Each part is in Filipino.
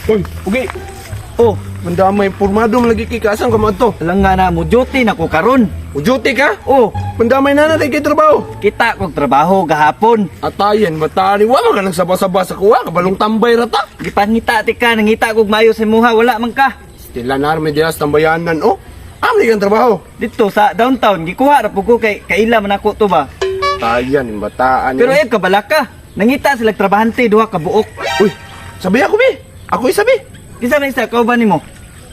Uy, okay. Oh, Mandamay pormado lagi kay kasan ka mo to. alang nga na mo duty na ko karon. Ujuti ka? Oh, Mandamay na natin kay trabaho. kita kog trabaho gahapon. Atayan, matani, wala ka nang sabah-sabah sa kuha, kabalong tambay rata. Gipangita ti ka, nangita kog mayo sa imuha, wala man ka. Stila na arme dias tambayanan, oh. Amli kang trabaho. Dito sa downtown, gikuha ra pug ko kay kaila man ako to ba. Tayan, yung bataan. Pero ayog ka bala ka. Nangita sila trabahante duha ka buok. Uy, sabi ako, be. Ako sabi. Kisa man isa kauban nimo?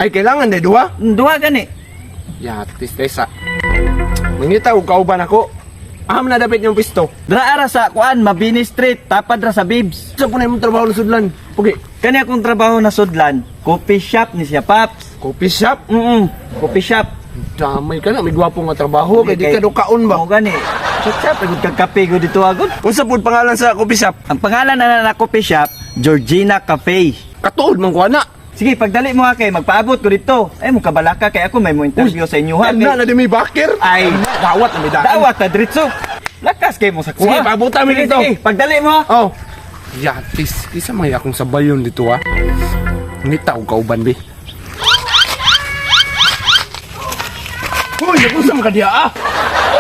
Ay, kailangan na duha. Duha gani. Yatis, Tessa. Mangita ko kauban ako. Aham na dapat yung pisto. Dra ara sa kuan, Mabini Street, tapad ra sa Bibs. Sa punay mong trabaho ng sudlan. Okay, Kani akong trabaho na sudlan, coffee shop ni siya Paps. coffee shop. Coffee shop. Damay ka na, may gwapo nga trabaho. Kaya di ka dukaon ba? Mo gani. Shop, agud kag kape gud dito agud. Unsa pud pangalan sa coffee shop? Ang pangalan na coffee shop, Georgina Cafe. Katuod man ko ana. Sige, pagdali mo ha kay magpaabot ko dito. Ay mo kabalaka kay ako may mo interview sa inyo ha. Na di may bakir. Ay, Dawat na may daan. dawat ta diretso. Lakas kay mo sa kuha. Sige, paabutan mo Sige, dito. sige, pagdali mo ha. Oh. Yatis, isa may akong sabayon dito ha. Ngita ko kauban be. Hoy, nakusa man ka diya ah.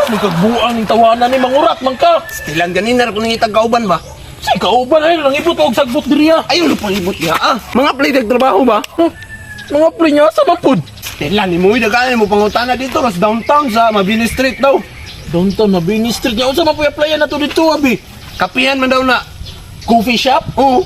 Magkagbuang ng tawanan ni Mangurat, mangka. Ilan ganina ko nangitag kauban ba? Si kauban ay lang ibot og sagbot diriya. Ayun pang ibot diya ah. Mga play trabaho ba? Huh? Mga pre niya sa mapud. Ilan ni mo daganan mo pangutana dito sa downtown sa Mabini Street daw. Downtown na Bini Street niya. Unsa man po applyan na to dito, abi? Kapihan man daw na. Coffee shop? Oo.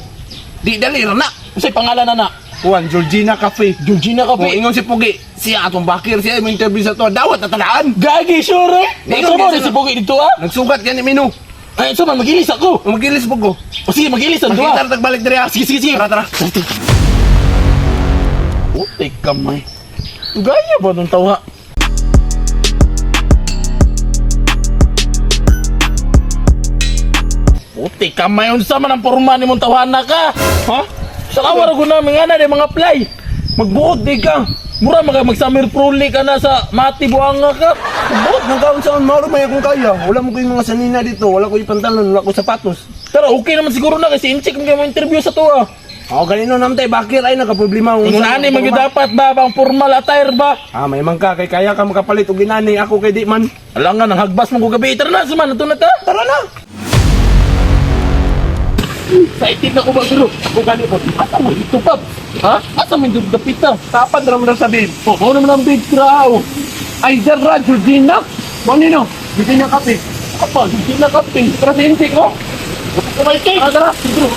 Di dali ra na. Unsay pangalan na na? Juan Georgina Cafe. Georgina Oh, Cafe. ingon si Pugi. Siya atong bakir siya mo interview sa to. Dawat na talaan. Gagi, sure eh. Di Nasa ko mo kasi- si Pogi dito, ah? Nagsugat yan ni Minu. Ay, so man, magilis ako. Magilis po ko. O sige, magilis ang Makita duwa. tagbalik diri ah. Sige, sige, sige. Tara, tara. Utek kamay. Gaya ba nung tawa? Utek kamay. Unsa man ang porma ni mong tawana ka? Ha? Sa kawar ko namin nga na di mga play. Magbuot di ka. Mura magsamir pruli ka na sa mati buanga ka. Buot ng kaon saan mauro may akong kaya. Wala mo ko yung mga sanina dito. Wala ko yung pantalon. Wala ko sapatos. Pero okay naman siguro na kasi incheck mo mo interview sa to ah. Ako ganino naman tayo. Bakir ay nakaproblema. Ingon ani dapat ba bang formal attire ba? Ah, may man ka. Kay kaya ka makapalit o ginani. Ako kay di man. Alangan ang hagbas mo ko gabi. Tara na, suman na ta. Tara na. Excited na ko ba bro? Ako gani ko. Asa mo ito pa? Ha? Asa mo yung dapita? Tapad naman sa bib. Oh, mo naman ang big crowd. Ay, Zara, Georgina. Bonino. Dito niya kape. Apa, hindi na kaping. Presente ko. Kumay cake. Ah, tara, bro.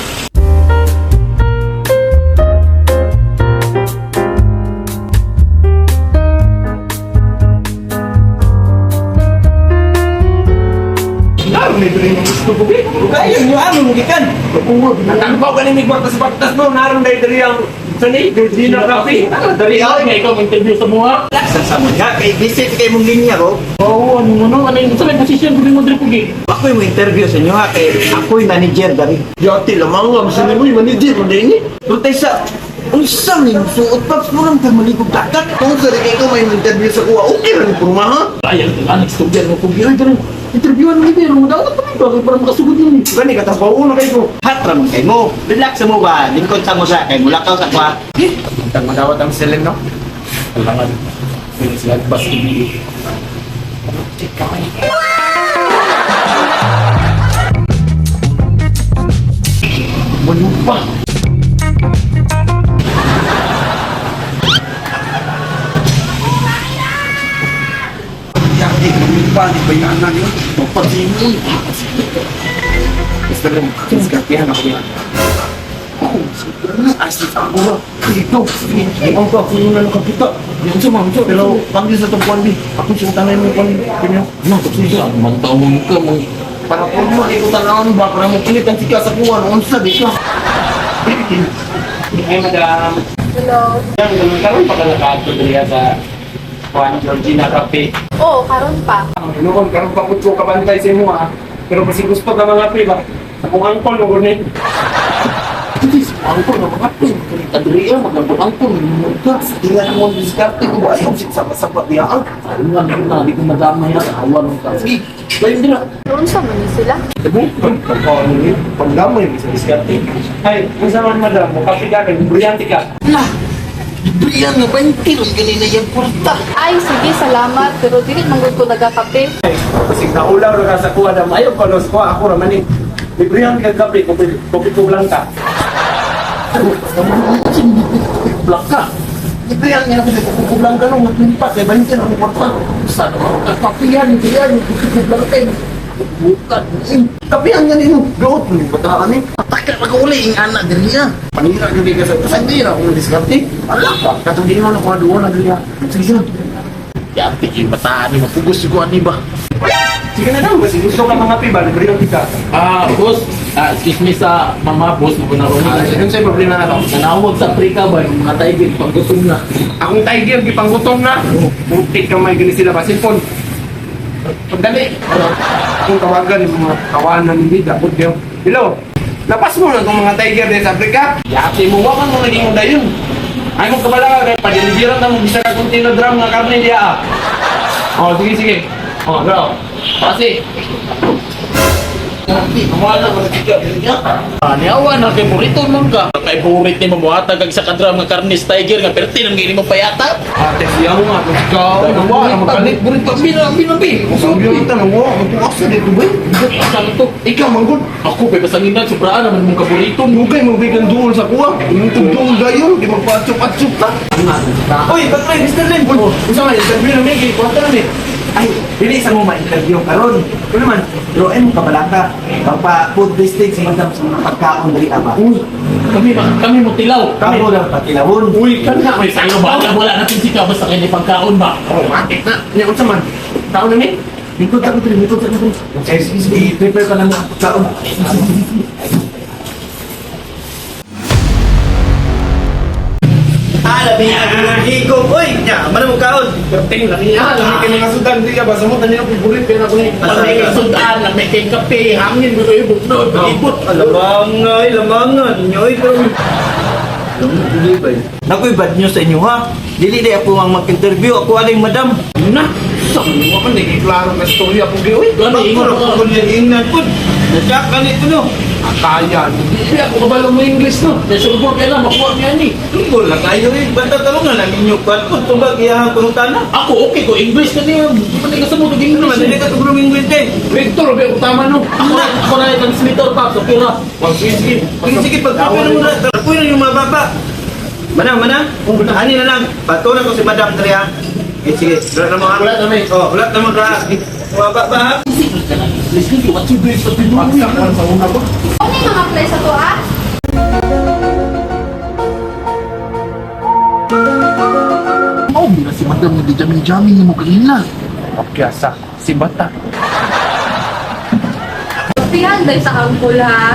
Naroon na ito rin yung gusto ko. Kayo nyo ano gikan. Natangbaw ka ni may baktas-baktas mo. Naroon na ito rin yung sani. Georgina Cafe. Dari ako nga ikaw interview sa mga. Laksa sa mga kay visit kay mong linya ko. Oo, ano sa may position ko mo diri pugi. Ako yung interview sa inyo ha kay ako yung manager dari. Yati lamang nga. Masini mo yung manager. Ano ini? Tutay sa unsa ni suot paps mo lang kang maligog dagat. Kung sa rin ikaw may interview sa kuha. Okay rin po ha. Kaya ang next mo pugi. Ay, pero interviewan mo dito. Dapat pa rin ba para makasugod yun. Gani ka tapos pauna kayo. Hat ra man kay mo. Relax mo ba? Lingkod sa mo sa kay mula ka sa kwa. Tang madawat ang silin, no? Kailangan. Pwede sila bas ibili. Malupa. Yati, lupa. Di ba yung anak yun? Magpasimun. Gusto rin. Diskarpihan ako yan. Asli sa ako. Dito. Ang pa, kung yun ang kapita. Yan sa mga pero panggil sa tumpuan di. Ako siya tanay mo pan. Kanya. Ano, kasi siya, mantawon ka, Para po mo, ikaw tanaan ba? Para mo kilit ang sika sa kuha. Noon sa di ka. Ay, madam. Hello. Yan, karoon pa ka nakato diriya sa Juan Georgina Cafe. Oo, karon pa. Noon, karoon pa kutso kabantay sa imo ha. Pero kasi gusto ka mga pre ba? Sa kung angkol mo guni. Please, angkol na mga pin. Kadriya, magandang-angkol. Magandang. Tingnan mo ang diskarte ko ba? Ayaw, sapa-sapa niya. Alam nga, hindi ko madama yan. Awan ka. Sige, kayo nila. Doon sa mani sila. Pagdamay, bisa diskarte. Ay, kung saan madam, kape ka, brilyante ka. Lah, Brian nga 20 lang ganina yung kwarta. Ay, sige, salamat. Pero dili manggod ko nagakape. Kasi naulaw na ka sa kuha na ayaw ko, los ko, ako naman eh. Librihan ka kape, kopi lang ka. Blak ka. Brian nga nakukublang ka nung maglimpat. Kaya 20 lang ang kwarta. Sana mga kapiyan, Brian. Kukublang ka. Bukan. Kapiyan nga nino. Gawot mo yung bataan eh. Pataka na ka uli yung anak diri niya. Panira ka di ka sa kasandira kung diskarte. Alak ka. Katong di mo na kuha doon na diri niya. Sige, sige. Yati yung bataan ni mapugos si Kuan ba? Sige na daw, kasi gusto ka mga piba, librihan kita. Boss, excuse me sa mama, boss mo na rin. Yun sa'yo problema na to. Nanawag sa Afrika ba, yung mga tiger, paggutom na. Akong tiger, gipanggutom na. Butik ka may gani sila ba? Cellphone. Pagdali. Kung tawagan yung mga kawanan ni Bida, put yun. Hello, lapas mo na itong mga tiger din sa Afrika. Yati mo, wakan mo naging muda yun. Ay mo kabala ka, kaya padiligiran na mo bisa ka kung tinodram nga karne diya. Sige. Bro. Pasi. Kamala ka na diri niya. Niawa na kay burrito man ka. Kay burit ni mabuhatag kag sa kadram nga karnis tiger nga perti nang gini mo payata. Ate siya mo nga, ikaw. Nawa, na magkalit. Burit pa binabi. Usabi kita na mo. Magpuasa dito ba? Asal to? Ikaw manggod. Ako kay pasanginan sobraan naman mong kaburito. Hugay mo bigan duol sa kuha. Yung tugtong gayon, di magpatsok-atsok ka. Uy, Patray, Mr. Lim. Gusto nga, interview na may kwarta na may. Ay, dili sa mo ma-interview karon. Kung naman, drawin mo kabalaka. Pagpa-food wastage sa mga pagkaon dali aba. Kami mo tilaw. Kami mo lang patilawon. Uy, kana may sayo ba? Wala na pinsi ka basta kay pagkaon ba? Oh, matik na. Niya, unsa man. Tao na may. Likod ako dali, likod ako dali. I-prepare ka lang ng pagkaon. Labi ako ng higog. Uy, nya, mana mo kaon? Perting na niya. Lami ka mga sudan. Hindi ka ba? Sa mga niya, favorite. Pero ako na Pag may sudan, may kay kape, hangin, may ibot no, ibot. Lamangan, nyoy pero Nakoy bad news sa inyo ha. Dili di ako ang mag-interview, ako aling madam. na. Sa mga ka, klaro na storya po di. Uy, Gani, ingon Ako ko. ingnan pud. Nasak kanit no. kaya. Hindi ako kabalo mo English no. Kaya sulbor ka lang, makuha niya ni. Tungkol lang kayo eh. Basta talungan lang ninyo kwan ko tubag iyahang pangutana. Ako okay ko English ka niya. Di pa ka sa mo Ano naman dili English. ka tugro English eh. Victor, ba ko tama no. Ako na yung translator pa, so kira. Sige, sige pagkapin mo na. Tapoy na yung mga baba. Manang, ani na lang. Patunan ko si Madam Tria. Sige, ulat na mo ha. Ulat na, may. Oh, ulat na mo ha. Baba ba ha? Listen to what you do sa Pinoy. Sa una ba? Ano yung mga play sa to, ah? Oh, mira si madam nga di jamin-jamin mo kanina. Pagkyasa. Si Bata. Pihan dahil sa angkol, ha?